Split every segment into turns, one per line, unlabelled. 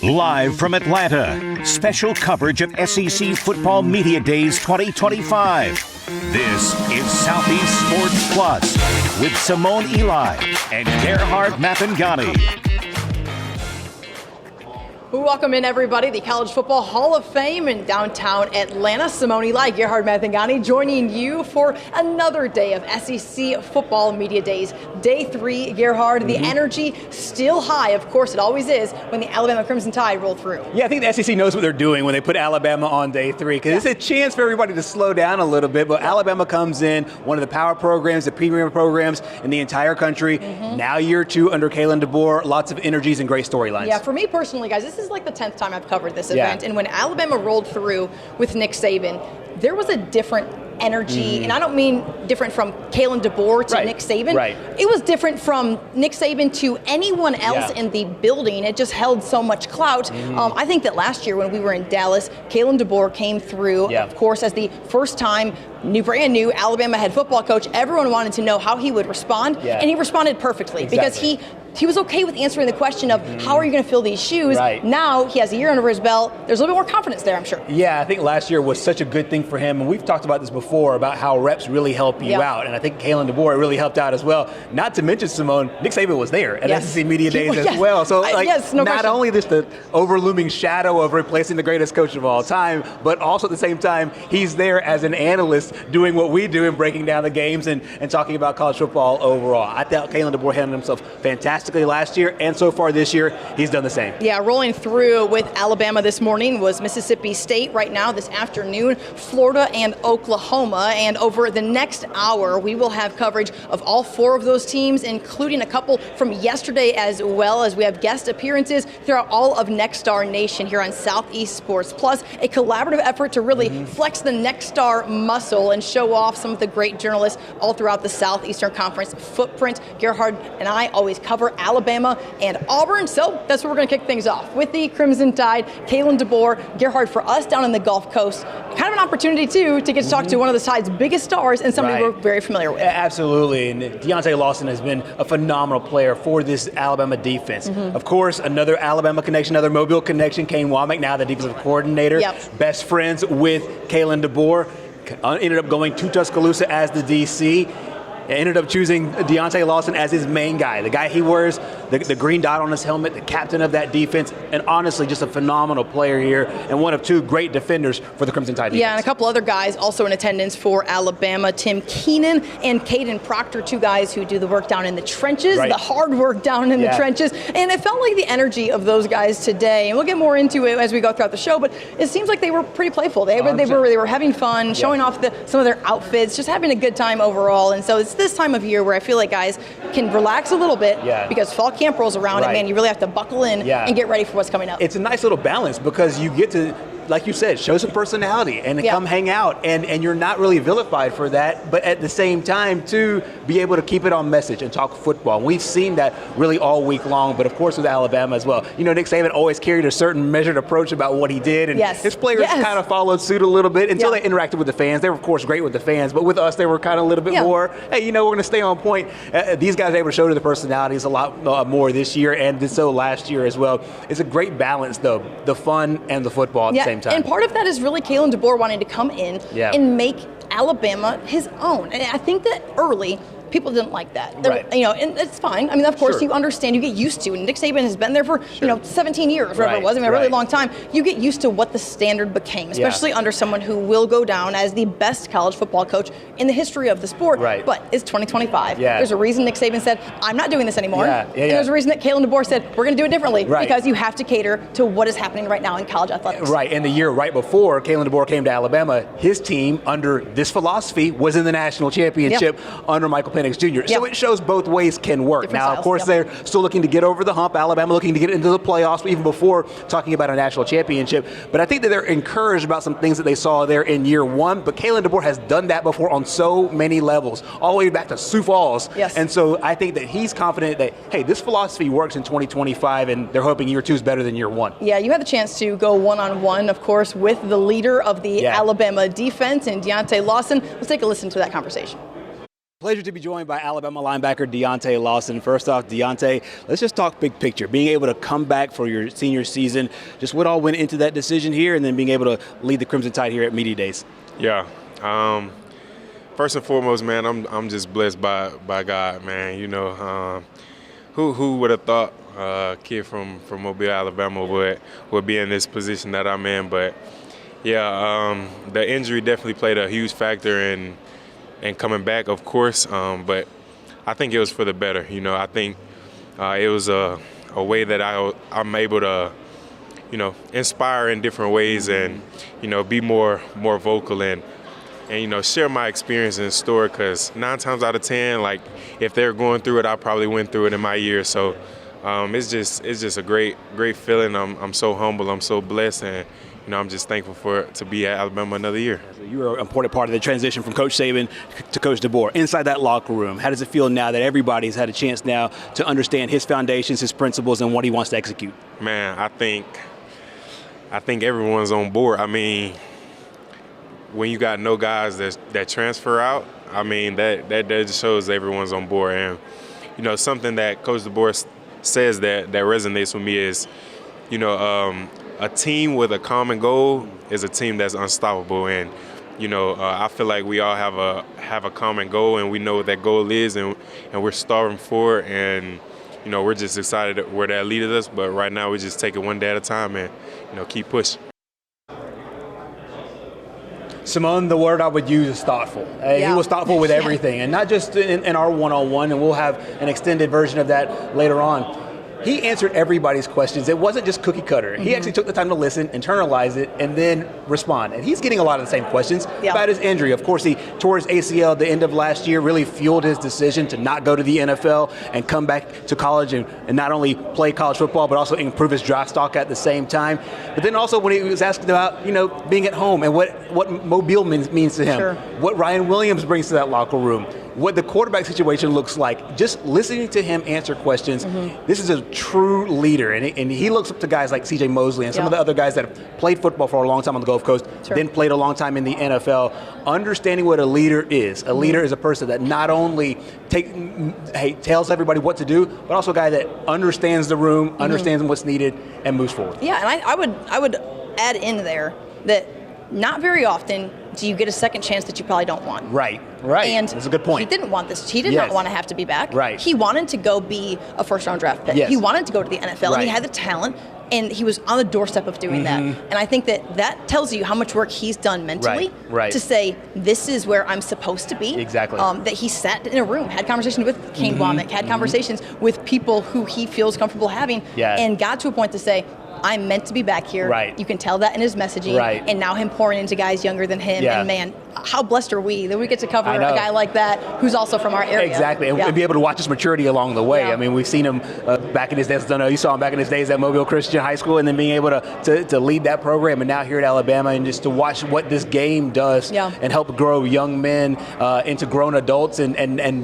Live from Atlanta, special coverage of SEC Football Media Days 2025. This is Southeast Sports Plus with Simone and Gerhard Mathangani.
Welcome in, everybody. The College Football Hall of Fame in downtown Atlanta. Simone, Gerhard Mathangani joining you for another day of SEC Football Media Days. Day 3, Gerhard, the energy still high. Of course, it always is when the Alabama Crimson Tide roll through.
Yeah, I think the SEC knows what they're doing when they put Alabama on day 3, because it's a chance for everybody to slow down a little bit. But Alabama comes in, one of the power programs, the premier programs in the entire country. Now year 2 under Kalen DeBoer, lots of energies and great storylines.
Yeah, for me personally, guys, this is like the 10th time I've covered this event. And when Alabama rolled through with Nick Saban, there was a different energy, and I don't mean different from Kalen DeBoer to Nick Saban. It was different from Nick Saban to anyone else in the building. It just held so much clout. I think that last year when we were in Dallas, Kalen DeBoer came through, of course, as the first time brand new Alabama head football coach. Everyone wanted to know how he would respond, and he responded perfectly because he was okay with answering the question of how are you going to fill these shoes. Now he has a year under his belt. There's a little bit more confidence there, I'm sure.
Yeah, I think last year was such a good thing for him, and we've talked about this before about how reps really help you out, and I think Kalen DeBoer really helped out as well. Not to mention, Simone, Nick Saban was there at SEC Media Days as well. So not only just the overlooming shadow of replacing the greatest coach of all time, but also at the same time, he's there as an analyst doing what we do and breaking down the games and talking about college football overall. I thought Kalen DeBoer handled himself fantastically last year, and so far this year, he's done the same. Yeah,
rolling through with Alabama this morning was Mississippi State. Right now, this afternoon, Florida and Oklahoma. And over the next hour, we will have coverage of all 4 of those teams, including a couple from yesterday, as well as we have guest appearances throughout all of Nexstar Nation here on Southeast Sports Plus, a collaborative effort to really flex the Nexstar muscle and show off some of the great journalists all throughout the Southeastern Conference footprint. Gerhard and I always cover Alabama and Auburn, so that's where we're going to kick things off with the Crimson Tide. Kalen DeBoer, Gerhard, for us down in the Gulf Coast, kind of an opportunity too to get to talk to one of the side's biggest stars and somebody we're very familiar with.
Absolutely, and Deontay Lawson has been a phenomenal player for this Alabama defense. Of course, another Alabama connection, another Mobile connection. Kane Womack, now the defensive coordinator, best friends with Kalen DeBoer. Ended up going to Tuscaloosa as the DC. Ended up choosing Deontay Lawson as his main guy, the guy he wears the green dot on his helmet, the captain of that defense, and honestly just a phenomenal player here and one of 2 great defenders for the Crimson Tide defense.
Yeah, and a couple other guys also in attendance for Alabama, Tim Keenan and Caden Proctor, 2 guys who do the work down in the trenches, the hard work down in the trenches, and it felt like the energy of those guys today, and we'll get more into it as we go throughout the show, but it seems like they were pretty playful. They were having fun, showing off some of their outfits, just having a good time overall, and so it's this time of year where I feel like guys can relax a little bit because fall camp rolls around and man, you really have to buckle in and get ready for what's coming up.
It's a nice little balance because you get to, like you said, show some personality and come hang out, and you're not really vilified for that, but at the same time to be able to keep it on message and talk football. And we've seen that really all week long, but of course with Alabama as well. You know, Nick Saban always carried a certain measured approach about what he did, and his players kind of followed suit a little bit until they interacted with the fans. They were of course great with the fans, but with us they were kind of a little bit more, hey, you know, we're going to stay on point. These guys are able to show their personalities a lot more this year, and did so last year as well. It's a great balance though, the fun and the football at the same time.
And part of that is really Kalen DeBoer wanting to come in and make Alabama his own. And I think that early, people didn't like that. You know, and it's fine. I mean, of course, you understand, you get used to, and Nick Saban has been there for, 17 years, whatever it was, I mean, a really long time. You get used to what the standard became, especially under someone who will go down as the best college football coach in the history of the sport. But it's 2025. There's a reason Nick Saban said, I'm not doing this anymore. And there's a reason that Kalen DeBoer said, we're going to do it differently because you have to cater to what is happening right now in college athletics.
And the year right before Kalen DeBoer came to Alabama, his team under this philosophy was in the national championship under Michael Penix Jr. So it shows both ways can work. Different styles, of course, they're still looking to get over the hump. Alabama looking to get into the playoffs even before talking about a national championship. But I think that they're encouraged about some things that they saw there in year 1. But Kalen DeBoer has done that before on so many levels, all the way back to Sioux Falls. And so I think that he's confident that, hey, this philosophy works in 2025, and they're hoping year 2 is better than year 1.
Yeah, you had the chance to go one-on-one, of course, with the leader of the Alabama defense, and Deontay Lawson. Let's take a listen to that conversation.
Pleasure to be joined by Alabama linebacker Deontay Lawson. First off, Deontay, let's just talk big picture. Being able to come back for your senior season, just what all went into that decision here, and then being able to lead the Crimson Tide here at Media Days.
Yeah. First and foremost, man, I'm just blessed by God, man. You know, who would have thought a kid from Mobile, Alabama would be in this position that I'm in? But yeah, the injury definitely played a huge factor in coming back, of course. But I think it was for the better. You know, I think it was a way that I'm able to, you know, inspire in different ways and, you know, be more vocal and you know, share my experience in the story, because 9 times out of 10, like, if they're going through it, I probably went through it in my year. So it's just a great feeling. I'm so humble, I'm so blessed, and you know, I'm just thankful to be at Alabama another year.
You were an important part of the transition from Coach Saban to Coach DeBoer. Inside that locker room, how does it feel now that everybody's had a chance now to understand his foundations, his principles, and what he wants to execute?
Man, I think everyone's on board. I mean, when you got no guys that transfer out, I mean, that just shows everyone's on board. And, you know, something that Coach DeBoer says that resonates with me is, you know, a team with a common goal is a team that's unstoppable. And, you know, I feel like we all have a common goal, and we know what that goal is, and we're starving for it. And, you know, we're just excited where that leads us. But right now, we just take it one day at a time and, you know, keep pushing.
Simone, the word I would use is thoughtful. He was thoughtful with everything, and not just in our one-on-one, and we'll have an extended version of that later on. He answered everybody's questions. It wasn't just cookie cutter. He actually took the time to listen, internalize it, and then respond. And he's getting a lot of the same questions about his injury. Of course, he tore his ACL at the end of last year, really fueled his decision to not go to the NFL and come back to college and not only play college football, but also improve his draft stock at the same time. But then also when he was asked about, you know, being at home and what Mobile means to him, what Ryan Williams brings to that locker room, what the quarterback situation looks like, just listening to him answer questions. This is a true leader, and he looks up to guys like C.J. Mosley and some of the other guys that have played football for a long time on the Gulf Coast, then played a long time in the NFL, understanding what a leader is. A leader is a person that not only tells everybody what to do, but also a guy that understands the room, understands what's needed, and moves forward.
Yeah, and I would add in there that not very often do you get a second chance that you probably don't want.
Right.
And
that's a good point.
He didn't want this. He did not want to have to be back.
Right.
He wanted to go be a first-round draft pick. He wanted to go to the NFL, and he had the talent, and he was on the doorstep of doing that. And I think that tells you how much work he's done mentally to say, this is where I'm supposed to be.
Exactly.
That he sat in a room, had conversations with Kane Womack, had conversations with people who he feels comfortable having, and got to a point to say, I'm meant to be back here. You can tell that in his messaging. And now him pouring into guys younger than him. And man, how blessed are we that we get to cover a guy like that who's also from our area.
Exactly. And be able to watch his maturity along the way. I mean, we've seen him back in his days. I don't know, you saw him back in his days at Mobile Christian High School, and then being able to lead that program, and now here at Alabama, and just to watch what this game does and help grow young men into grown adults and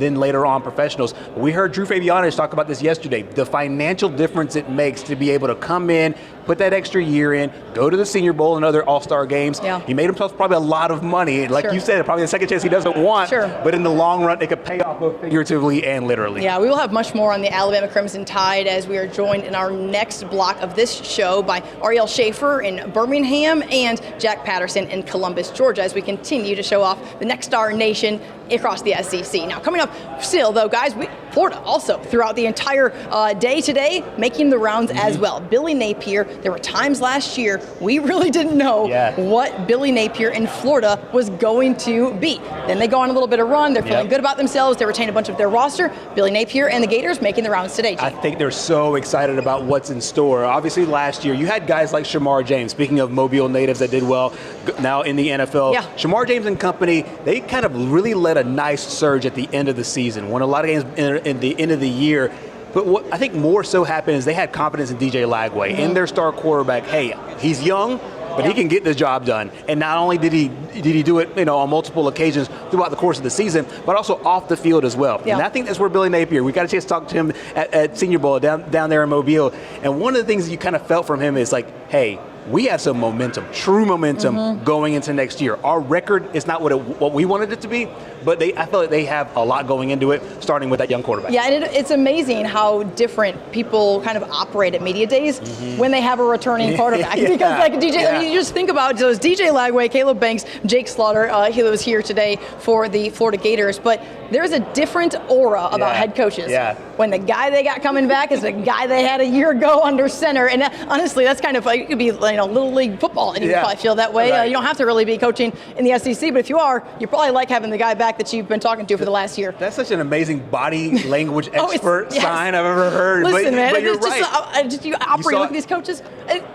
then later on professionals. We heard Drew Fabianis talk about this yesterday, the financial difference it makes to be able to come in, put that extra year in, go to the Senior Bowl and other All-Star games. He made himself probably a lot of money. Like you said, probably a second chance he doesn't want, but in the long run, it could pay off both figuratively and literally.
Yeah, we will have much more on the Alabama Crimson Tide as we are joined in our next block of this show by Arielle Schafer in Birmingham and Jack Patterson in Columbus, Georgia, as we continue to show off the Next Star Nation across the SEC. Now, coming up still, though, guys, Florida also throughout the entire day today making the rounds as well. Billy Napier, there were times last year we really didn't know what Billy Napier in Florida was going to be. Then they go on a little bit of run. They're feeling good about themselves. They retain a bunch of their roster. Billy Napier and the Gators making the rounds today.
I think they're so excited about what's in store. Obviously, last year you had guys like Shamar James, speaking of Mobile natives that did well now in the NFL. Shamar James and company, they kind of really led a nice surge at the end of the season. Won a lot of games in the end of the year. But what I think more so happened is they had confidence in DJ Lagway, in their star quarterback. Hey, he's young, but he can get the job done. And not only did he do it, on multiple occasions throughout the course of the season, but also off the field as well. And I think that's where Billy Napier, we got a chance to talk to him at Senior Bowl down there in Mobile. And one of the things that you kind of felt from him is like, hey, we have some momentum, true momentum going into next year. Our record is not what we wanted it to be, but I feel like they have a lot going into it, starting with that young quarterback.
Yeah, and it's amazing how different people kind of operate at media days when they have a returning quarterback. Because like DJ, I mean, you just think about those DJ Lagway, Caleb Banks, Jake Slaughter. He was here today for the Florida Gators, but there's a different aura about head coaches.
Yeah.
When the guy they got coming back is the guy they had a year ago under center, and honestly, that's kind of like, it could be little league football, and you probably feel that way.
Right.
You don't have to really be coaching in the SEC, but if you are, you probably like having the guy back that you've been talking to for the last year.
That's such an amazing body language expert sign I've ever heard.
Listen, man,
but you're
right. You operate with these coaches.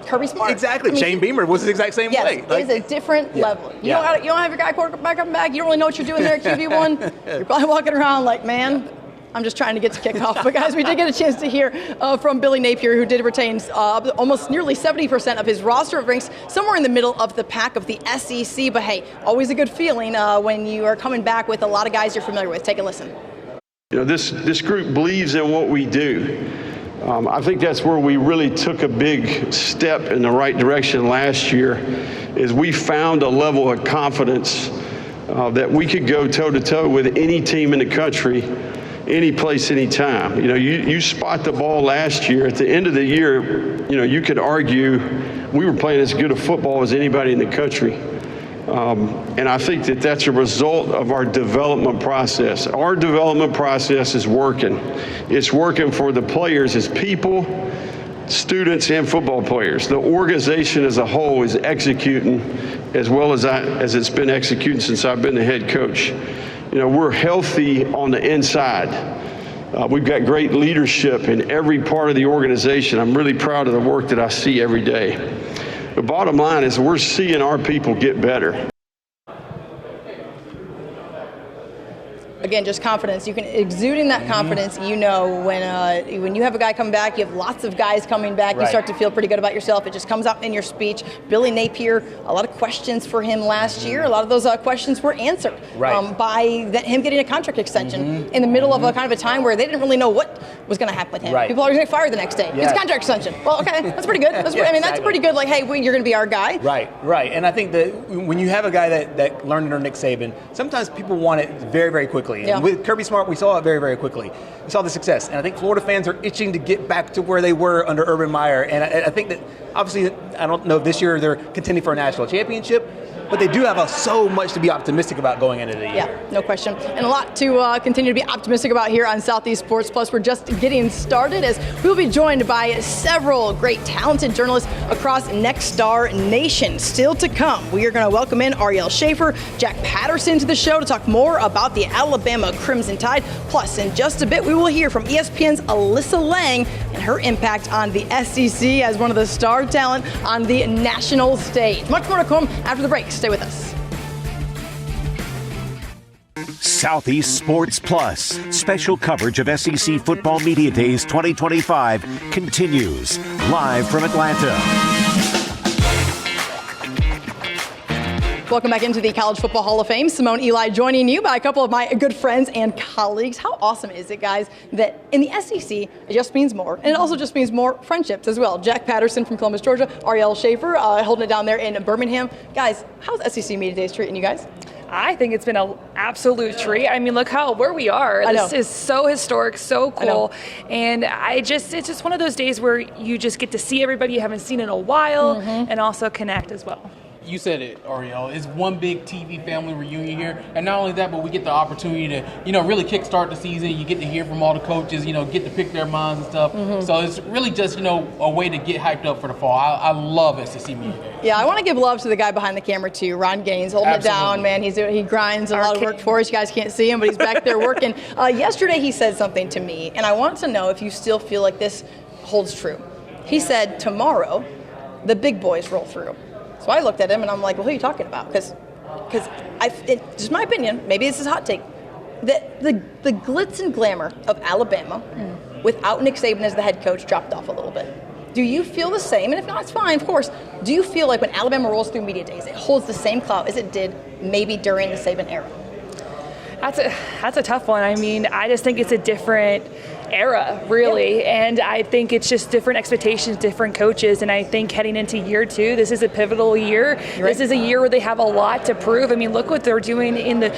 Kirby Smart.
Exactly. Shane Beamer was the exact same way.
It is a different level. You don't have your guy quarterback coming back. You don't really know what you're doing there at QB1. You're probably walking around like, man, I'm just trying to get to kickoff. But guys, we did get a chance to hear from Billy Napier, who did retain almost nearly 70% of his roster, ranks somewhere in the middle of the pack of the SEC. But hey, always a good feeling when you are coming back with a lot of guys you're familiar with. Take a listen.
This group believes in what we do. I think that's where we really took a big step in the right direction last year, is we found a level of confidence that we could go toe-to-toe with any team in the country, any place, any time. You spot the ball last year. At the end of the year, you could argue we were playing as good a football as anybody in the country. And I think that that's a result of our development process. Our development process is working. It's working for the players as people, students, and football players. The organization as a whole is executing as well as it's been executing since I've been the head coach. We're healthy on the inside. We've got great leadership in every part of the organization. I'm really proud of the work that I see every day. The bottom line is we're seeing our people get better.
Again, just confidence. You can exuding that confidence. When you have a guy coming back, you have lots of guys coming back. You start to feel pretty good about yourself. It just comes out in your speech. Billy Napier, a lot of questions for him last year. A lot of those questions were answered by him getting a contract extension in the middle of a kind of a time where they didn't really know what was going to happen with him. People are going to get fired the next day. It's a contract extension. Well, okay, that's pretty good. That's pretty good. Like, hey, you're going to be our guy.
Right. And I think that when you have a guy that learned under Nick Saban, sometimes people want it very, very quickly. And with Kirby Smart, we saw it very, very quickly. We saw the success. And I think Florida fans are itching to get back to where they were under Urban Meyer. And I think that, obviously, I don't know if this year they're contending for a national championship, but they do have so much to be optimistic about going into the year.
Yeah, no question. And a lot to continue to be optimistic about here on Southeast Sports Plus. We're just getting started, as we'll be joined by several great, talented journalists across Nexstar Nation. Still to come, we are going to welcome in Arielle Schafer, Jack Patterson to the show to talk more about the Alabama Crimson Tide. Plus, in just a bit, we will hear from ESPN's Alyssa Lang and her impact on the SEC as one of the star talent on the national stage. Much more to come after the break. Stay with us.
Southeast Sports Plus, special coverage of SEC Football Media Days 2025 continues live from Atlanta.
Welcome back into the College Football Hall of Fame. Simone Eli joining you by a couple of my good friends and colleagues. How awesome is it, guys, that in the SEC, it just means more, and it also just means more friendships as well. Jack Patterson from Columbus, Georgia, Arielle Schafer holding it down there in Birmingham. Guys, how's SEC Media Days treating you guys?
I think it's been an absolute treat. I mean, look where we are. This is so historic, so cool. And it's just one of those days where you just get to see everybody you haven't seen in a while and also connect as well.
You said it, Arielle. It's one big TV family reunion here. And not only that, but we get the opportunity to, really kickstart the season. You get to hear from all the coaches, get to pick their minds and stuff. So it's really just, a way to get hyped up for the fall. I love SEC Media Days.
Yeah, I want to give love to the guy behind the camera, too, Ron Gaines, holding it down, man. He grinds a lot of work for us. You guys can't see him, but he's back there working. Yesterday, he said something to me, and I want to know if you still feel like this holds true. He said, tomorrow, the big boys roll through. So I looked at him and I'm like, well, who are you talking about? Because just my opinion, maybe this is a hot take, that the glitz and glamour of Alabama without Nick Saban as the head coach dropped off a little bit. Do you feel the same? And if not, it's fine, of course. Do you feel like when Alabama rolls through media days, it holds the same clout as it did maybe during the Saban era?
That's a tough one. I mean, I just think it's a different era, really. And I think it's just different expectations, different coaches. And I think heading into year 2, this is a pivotal year. This is a year where they have a lot to prove. I mean, look what they're doing in the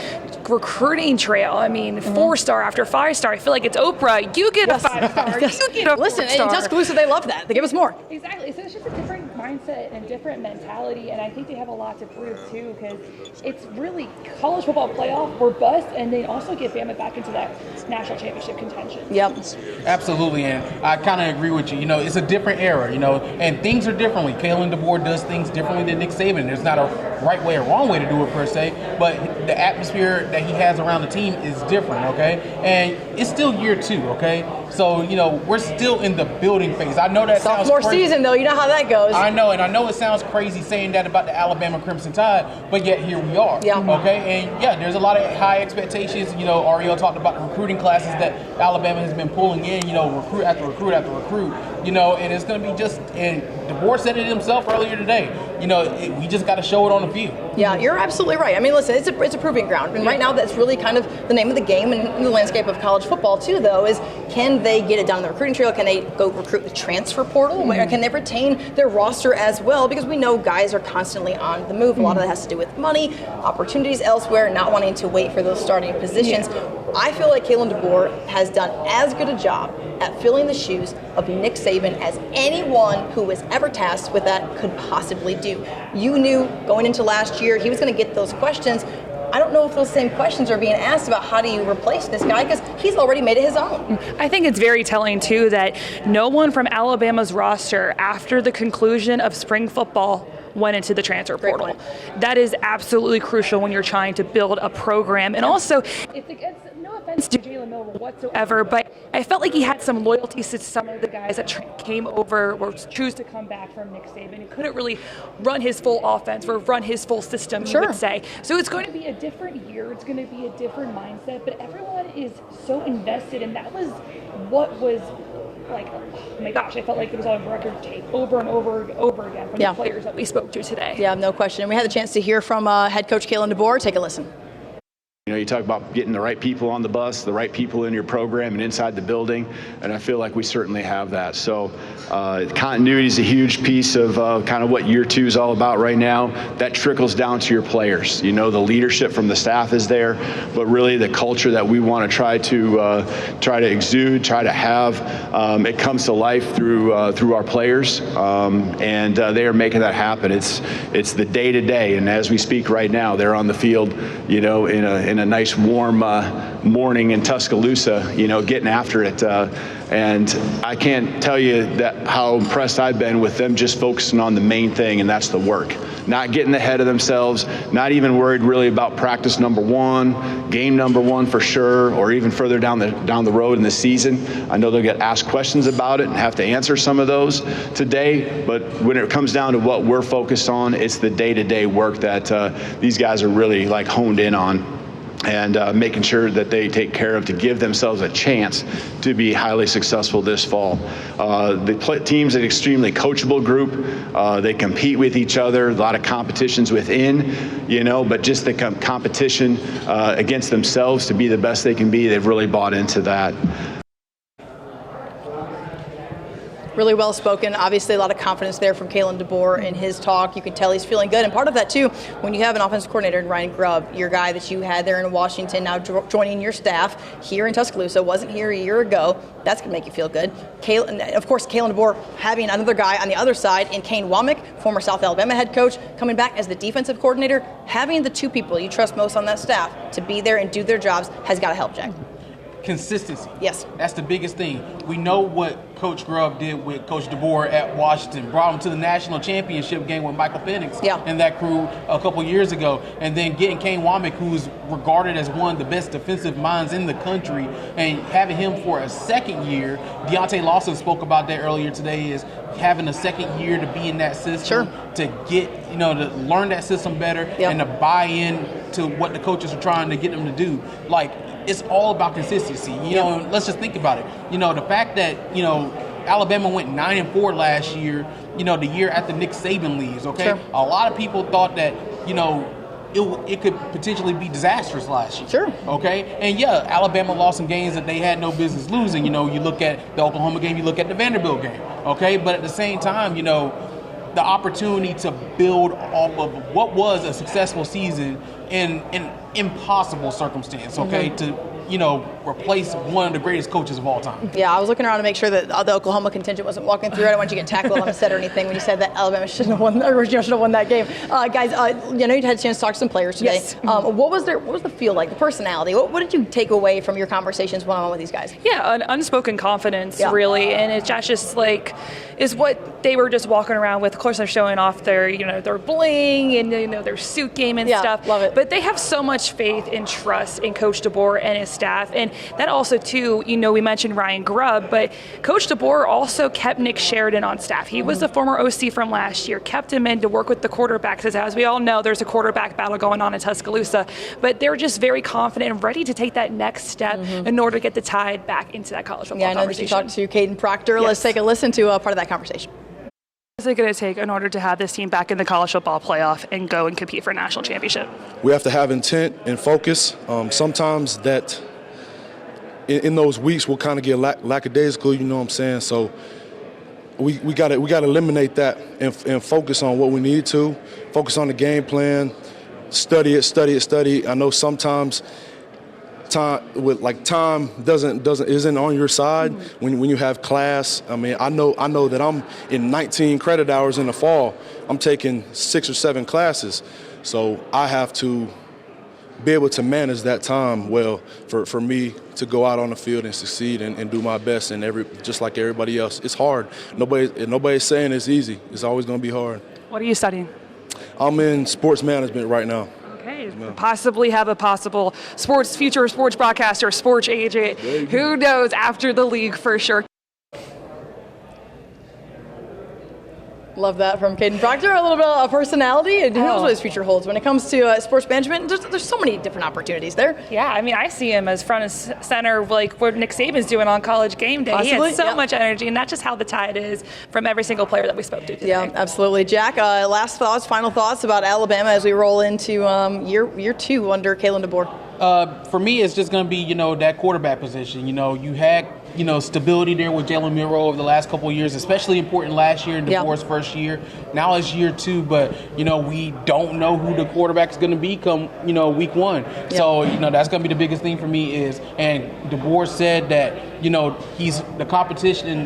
recruiting trail. I mean, 4-star after 5-star. I feel like it's Oprah. You get a 5-star. You get a
Listen,
4-star.
in Tuscaloosa, they love that. They give us more.
Exactly. So it's just a different mindset and different mentality. And I think they have a lot to prove, too, because it's really college football playoff or bust, and they also get Bama back into that national championship contention.
Yep.
Absolutely, and I kind of agree with you. You know, it's a different era, you know, and things are differently. Kalen DeBoer does things differently than Nick Saban. There's not a right way or wrong way to do it per se, but the atmosphere that he has around the team is different, okay? And it's still year 2, okay? So, you know, we're still in the building phase. I know that sounds
sophomore
crazy.
season, though, you know how that goes.
I know, and I know it sounds crazy saying that about the Alabama Crimson Tide, but yet here we are.
Yeah.
Okay, and yeah, there's a lot of high expectations. You know, Arielle talked about the recruiting classes that Alabama has been pulling in, you know, recruit after recruit after recruit, you know, and it's going to be just, and DeBoer said it himself earlier today, you know, we just got to show it on the field.
Yeah, you're absolutely right. I mean, listen, it's a proving ground. And right now, that's really kind of the name of the game and the landscape of college football, too, though, is can they get it down the recruiting trail? Can they go recruit the transfer portal? Can they retain their roster as well? Because we know guys are constantly on the move. A lot of that has to do with money, opportunities elsewhere, not wanting to wait for those starting positions. I feel like Kalen DeBoer has done as good a job at filling the shoes of Nick Saban as anyone who was ever tasked with that could possibly do. You knew going into last year he was going to get those questions. I don't know if those same questions are being asked about how do you replace this guy, because he's already made it his own.
I think it's very telling, too, that no one from Alabama's roster after the conclusion of spring football went into the transfer portal. That is absolutely crucial when you're trying to build a program. And also, it's no offense to Jalen Milroe whatsoever, but I felt like he had some loyalties to some of the guys that came over or choose to come back from Nick Saban. He couldn't really run his full offense or run his full system, you would say. So it's going to be a different year. It's going to be a different mindset, but everyone is so invested, and that was what was like, oh my gosh, I felt like it was on record tape over and over and over again from the players that we spoke to today.
Yeah, no question. And we had the chance to hear from head coach Kalen DeBoer. Take a listen.
You know, you talk about getting the right people on the bus, the right people in your program and inside the building, and I feel like we certainly have that. So continuity is a huge piece of kind of what year 2 is all about right now. That trickles down to your players. You know, the leadership from the staff is there, but really the culture that we want to try to exude, try to have, it comes to life through our players, and they are making that happen. It's the day-to-day, and as we speak right now, they're on the field, you know, in a nice warm morning in Tuscaloosa, you know, getting after it. And I can't tell you that how impressed I've been with them just focusing on the main thing, and that's the work. Not getting ahead of themselves, not even worried really about practice number 1, game number 1 for sure, or even further down the road in the season. I know they'll get asked questions about it and have to answer some of those today, but when it comes down to what we're focused on, it's the day-to-day work that these guys are really like honed in on, and making sure that they take care of to give themselves a chance to be highly successful this fall. The team's an extremely coachable group. They compete with each other, a lot of competitions within, you know, but just the competition against themselves to be the best they can be, they've really bought into that.
Really well spoken. Obviously, a lot of confidence there from Kalen DeBoer in his talk. You can tell he's feeling good. And part of that, too, when you have an offensive coordinator in Ryan Grubb, your guy that you had there in Washington, now joining your staff here in Tuscaloosa, wasn't here a year ago. That's going to make you feel good. Of course, Kalen DeBoer having another guy on the other side in Kane Womack, former South Alabama head coach, coming back as the defensive coordinator. Having the 2 people you trust most on that staff to be there and do their jobs has got to help, Jack.
Consistency.
Yes.
That's the biggest thing. We know what Coach Grubb did with Coach DeBoer at Washington, brought him to the national championship game with Michael Penix and that crew a couple years ago, and then getting Kane Womack, who's regarded as one of the best defensive minds in the country, and having him for a second year. Deontay Lawson spoke about that earlier today, is having a second year to be in that system, to get, you know, to learn that system better and to buy in to what the coaches are trying to get them to do. Like, it's all about consistency. You know, let's just think about it. You know, the fact that, you know, Alabama went 9-4 last year, you know, the year after Nick Saban leaves, okay? A lot of people thought that, you know, it could potentially be disastrous last year.
Sure.
Okay? And yeah, Alabama lost some games that they had no business losing. You know, you look at the Oklahoma game, you look at the Vanderbilt game. Okay? But at the same time, you know, the opportunity to build off of what was a successful season in an impossible circumstance, okay, to, you know, replace one of the greatest coaches of all time.
Yeah, I was looking around to make sure that the Oklahoma contingent wasn't walking through. I don't want you to get tackled on the set or anything when you said that Alabama shouldn't have won, or should have won that game. Guys, you know, you had a chance to talk to some players today.
Yes.
What was the feel like, the personality? What did you take away from your conversations one-on-one with these guys?
Yeah, an unspoken confidence, really, and it's just like is what they were just walking around with. Of course, they're showing off their, you know, their bling and, you know, their suit game and stuff.
Love it.
But they have so much faith and trust in Coach DeBoer and his staff, and that also too, you know, we mentioned Ryan Grubb, but Coach DeBoer also kept Nick Sheridan on staff. He was the former OC from last year, kept him in to work with the quarterbacks. As we all know, there's a quarterback battle going on in Tuscaloosa, but they're just very confident and ready to take that next step in order to get the Tide back into that college football conversation.
Yeah, I know that you talked to Caden Proctor. Yes. Let's take a listen to part of that conversation.
What is it going to take in order to have this team back in the college football playoff and go and compete for a national championship?
We have to have intent and focus. Sometimes that in those weeks we'll kind of get lackadaisical, you know what I'm saying? So we got to eliminate that and focus on what we need to, focus on the game plan, study it. I know sometimes time isn't on your side when you have class. I mean, I know that I'm in 19 credit hours in the fall. I'm taking 6 or 7 classes, so I have to be able to manage that time well for me to go out on the field and succeed and do my best. And just like everybody else, it's hard. Nobody's saying it's easy. It's always going to be hard.
What are you studying?
I'm in sports management right now.
Okay, possibly have a possible future sports broadcaster, sports agent. Who knows after the league for sure.
Love that from Caden Proctor. A little bit of personality, and who knows what his future holds when it comes to sports management. There's so many different opportunities there.
Yeah, I mean, I see him as front and center, like what Nick Saban's doing on College Game Day.
Possibly,
he has so much energy, and that's just how the Tide is from every single player that we spoke to today.
Yeah, absolutely. Jack, final thoughts about Alabama as we roll into year 2 under Kalen DeBoer.
For me, it's just going to be, you know, that quarterback position. You know, you had, you know, stability there with Jalen Milroe over the last couple of years, especially important last year in DeBoer's first year. Now it's year 2, but, you know, we don't know who the quarterback is going to be come, you know, week 1. Yep. So, you know, that's going to be the biggest thing for me and DeBoer said that, you know, the competition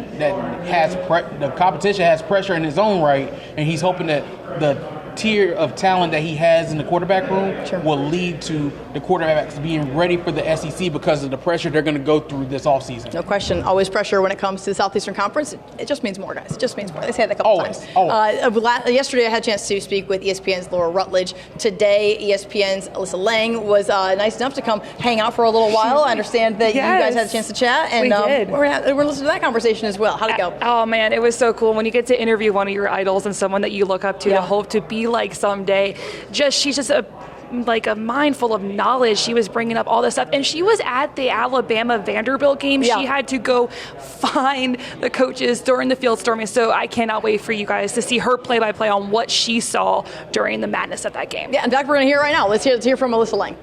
has pressure in his own right, and he's hoping that the tier of talent that he has in the quarterback room will lead to the quarterbacks being ready for the SEC because of the pressure they're going to go through this offseason.
No question. Always pressure when it comes to the Southeastern Conference. It just means more, guys. It just means more. They say that a couple times. Yesterday I had a chance to speak with ESPN's Laura Rutledge. Today, ESPN's Alyssa Lang was nice enough to come hang out for a little while. I understand that you guys had a chance to chat, and
we did.
We're listening to that conversation as well. How'd it go?
Oh, man, it was so cool when you get to interview one of your idols and someone that you look up to hope to be like someday. She's just a mind full of knowledge. She was bringing up all this stuff, and she was at the Alabama Vanderbilt game. She had to go find the coaches during the field storming, so I cannot wait for you guys to see her play-by-play on what she saw during the madness of that game.
Yeah, in fact, we're going to hear right now. Let's hear from Alyssa Lang.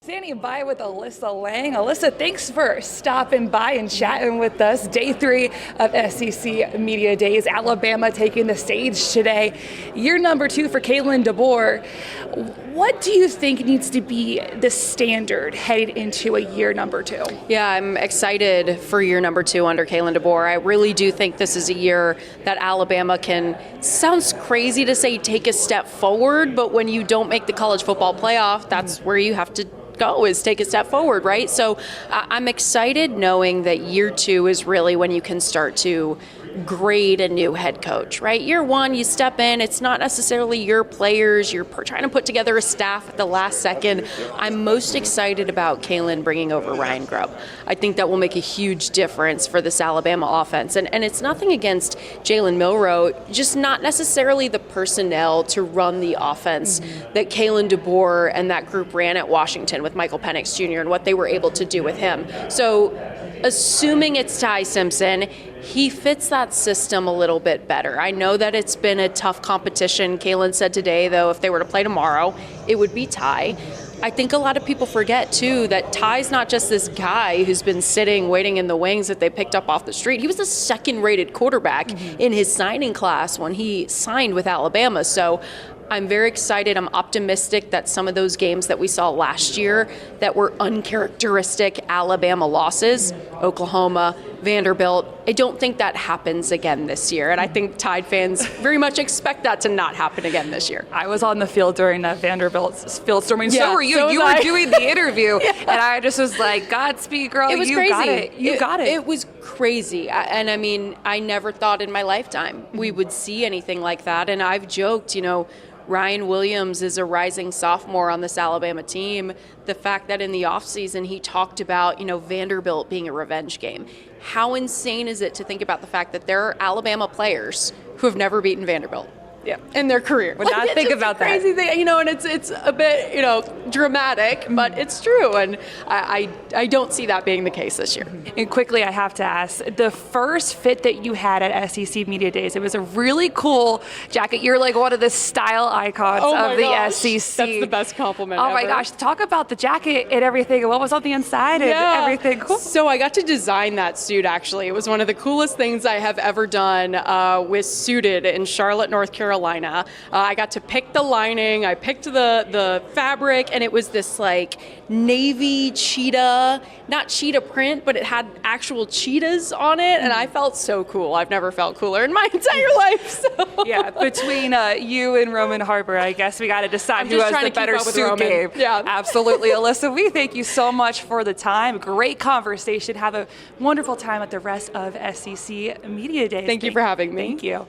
Standing by with Alyssa Lang. Alyssa, thanks for stopping by and chatting with us. Day 3 of SEC Media Days. Alabama taking the stage today. Year number 2 for Kalen DeBoer. What do you think needs to be the standard headed into a year number 2?
Yeah, I'm excited for year number 2 under Kalen DeBoer. I really do think this is a year that Alabama can, sounds crazy to say take a step forward, but when you don't make the college football playoff, that's where you have to go, is take a step forward, right? So I'm excited knowing that year 2 is really when you can start to grade a new head coach, right? Year 1, you step in, it's not necessarily your players, you're trying to put together a staff at the last second. I'm most excited about Kalen bringing over Ryan Grubb. I think that will make a huge difference for this Alabama offense. And it's nothing against Jalen Milroe, just not necessarily the personnel to run the offense that Kalen DeBoer and that group ran at Washington with Michael Penix Jr. and what they were able to do with him. So assuming it's Ty Simpson, he fits that system a little bit better. I know that it's been a tough competition. Kaylin said today, though, if they were to play tomorrow, it would be Ty. I think a lot of people forget, too, that Ty's not just this guy who's been sitting, waiting in the wings that they picked up off the street. He was a second-rated quarterback in his signing class when he signed with Alabama. So I'm very excited. I'm optimistic that some of those games that we saw last year that were uncharacteristic Alabama losses, Oklahoma, Vanderbilt, I don't think that happens again this year. And I think Tide fans very much expect that to not happen again this year.
I was on the field during that Vanderbilt field storming.
Yeah,
so were you.
So
you
was
were
I.
doing the interview. And I just was like, Godspeed, girl.
It was
you
crazy.
Got it. You got it.
It was crazy. And I mean, I never thought in my lifetime we would see anything like that. And I've joked, Ryan Williams is a rising sophomore on this Alabama team. The fact that in the offseason he talked about, Vanderbilt being a revenge game. How insane is it to think about the fact that there are Alabama players who have never beaten Vanderbilt?
Yeah,
in their career.
Would not think about that.
Crazy thing, and it's a bit, dramatic, but it's true, and I don't see that being the case this year.
And quickly, I have to ask, the first fit that you had at SEC Media Days, it was a really cool jacket. You're like one of the style icons of the SEC.
That's the best compliment
Oh
ever.
my gosh, talk about the jacket and everything, and what was on the inside and everything. Cool.
So I got to design that suit, actually. It was one of the coolest things I have ever done with Suited in Charlotte, North Carolina. I got to pick the lining, I picked the fabric, and it was this like navy cheetah, not cheetah print, but it had actual cheetahs on it, and I felt so cool. I've never felt cooler in my entire life. So.
Yeah, between you and Roman Harbor, I guess we got to decide who has the better suit game.
Yeah,
absolutely. Alyssa, we thank you so much for the time. Great conversation. Have a wonderful time at the rest of SEC Media Days.
Thank you for having me.
Thank you.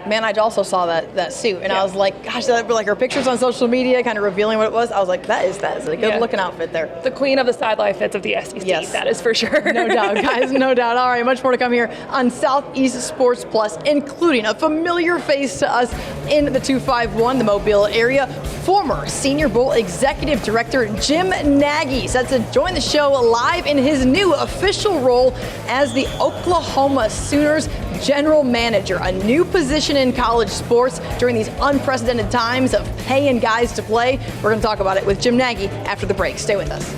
Man, I also saw that suit, and I was like, gosh, that were like her pictures on social media, kind of revealing what it was. I was like, that is a good looking outfit there.
The queen of the sideline fits of the SEC.
Yes,
that is for sure.
No doubt, guys, no doubt. All right, much more to come here on Southeast Sports Plus, including a familiar face to us in the 251, the Mobile area. Former Senior Bowl Executive Director Jim Nagy set to join the show live in his new official role as the Oklahoma Sooners General Manager, a new position in college sports during these unprecedented times of paying guys to play. We're going to talk about it with Jim Nagy after the break. Stay with us.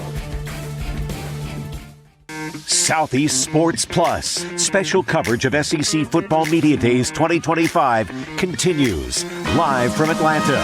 Southeast Sports Plus special coverage of SEC Football Media Days 2025 continues live from Atlanta.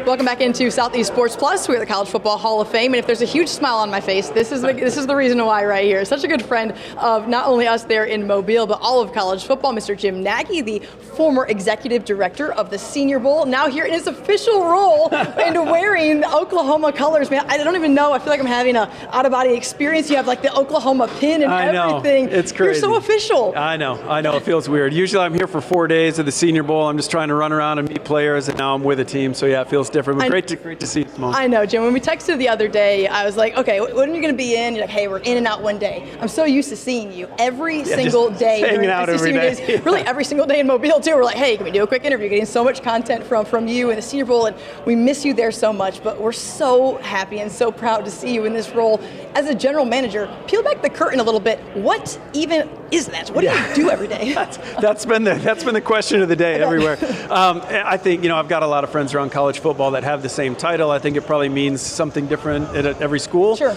Welcome back into Southeast Sports Plus. We're the College Football Hall of Fame, and if there's a huge smile on my face, this is the reason why right here. Such a good friend of not only us there in Mobile, but all of college football, Mr. Jim Nagy, the former executive director of the Senior Bowl, now here in his official role and wearing the Oklahoma colors. Man, I don't even know. I feel like I'm having an out-of-body experience. You have like the Oklahoma pin and everything.
It's crazy.
You're so official.
I know. It feels weird. Usually I'm here for 4 days of the Senior Bowl. I'm just trying to run around and meet players, and now I'm with a team. So yeah, it feels different. But great to see you, Simone.
I know, Jim. When we texted the other day, I was like, okay, when are you going to be in? You're like, hey, we're in and out one day. I'm so used to seeing you every single day.
Hanging out every day.
Days, really every single day in Mobile, too. We're like, hey, can we do a quick interview? Getting so much content from you and the Senior Bowl, and we miss you there so much, but we're so happy and so proud to see you in this role as a general manager. Peel back the curtain a little bit. What even is that? What do you do every day?
That's been the question of the day everywhere. I think, I've got a lot of friends around college football that have the same title. I think it probably means something different at every school.
Sure.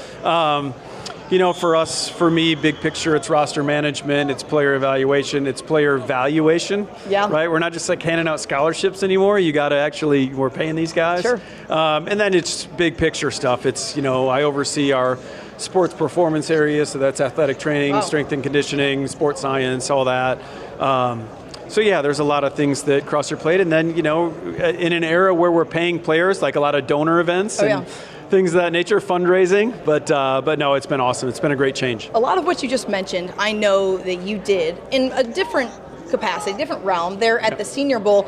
For me, big picture, it's roster management, it's player evaluation, it's player valuation.
Yeah.
Right? We're not just like handing out scholarships anymore. You got to we're paying these guys.
Sure.
And then it's big picture stuff. It's, I oversee our sports performance area, so that's athletic training, strength and conditioning, sports science, all that. So yeah, there's a lot of things that cross your plate. And then, in an era where we're paying players, like a lot of donor events and things of that nature, fundraising. But no, it's been awesome. It's been a great change.
A lot of what you just mentioned, I know that you did in a different capacity, different realm there at the Senior Bowl.